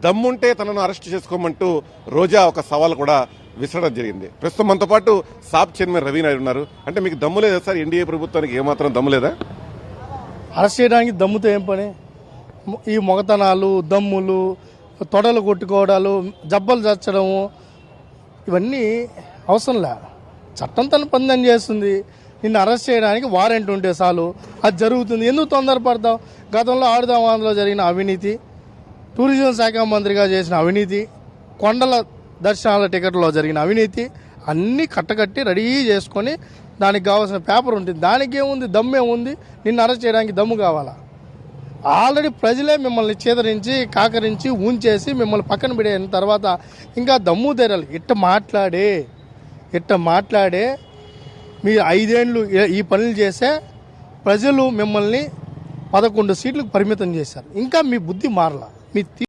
దమ్ముంటే తనను అరెస్ట్ చేసుకోమంటూ రోజా ఒక సవాల్ కూడా విసరడం జరిగింది. ప్రస్తుతం మనతో పాటు సాబ్ చైర్మన్ రవి నాయుడు ఉన్నారు. అంటే మీకు దమ్ము లేదా సార్? ఎన్డీఏ ప్రభుత్వానికి ఏమాత్రం దమ్ము లేదా? అరెస్ట్ చేయడానికి దమ్ముతో ఏం పని? ఈ మొగతనాలు, దమ్ములు, తొడలు కొట్టుకోవడాలు, జబ్బలు చచ్చడము, ఇవన్నీ అవసరంలే. చట్టం తన పని చేస్తుంది. నిన్ను అరెస్ట్ చేయడానికి వారెంట్ ఉంటే చాలు, అది జరుగుతుంది. ఎందుకు తొందరపడతావు? గతంలో ఆడుదామాంధ్రలో జరిగిన అవినీతి, టూరిజం శాఖ మంత్రిగా చేసిన అవినీతి, కొండల దర్శనాల టికెట్లో జరిగిన అవినీతి అన్నీ కట్టకట్టి రెడీ చేసుకొని దానికి కావాల్సిన పేపర్ ఉంటుంది. దానికి ఏముంది? దమ్మే ఉంది. నిన్ను అరెస్ట్ చేయడానికి దమ్ము కావాలా? ఆల్రెడీ ప్రజలే మిమ్మల్ని చీదరించి కాకరించి ఊంచేసి మిమ్మల్ని పక్కన పెడిన తర్వాత ఇంకా దమ్ము తెరాలి. ఇట్ట మాట్లాడే మీరు 5 ఏళ్ళు ఈ పనులు చేసే ప్రజలు మిమ్మల్ని 11 సీట్లకు పరిమితం చేశారు. ఇంకా మీ బుద్ధి మారలా. మీ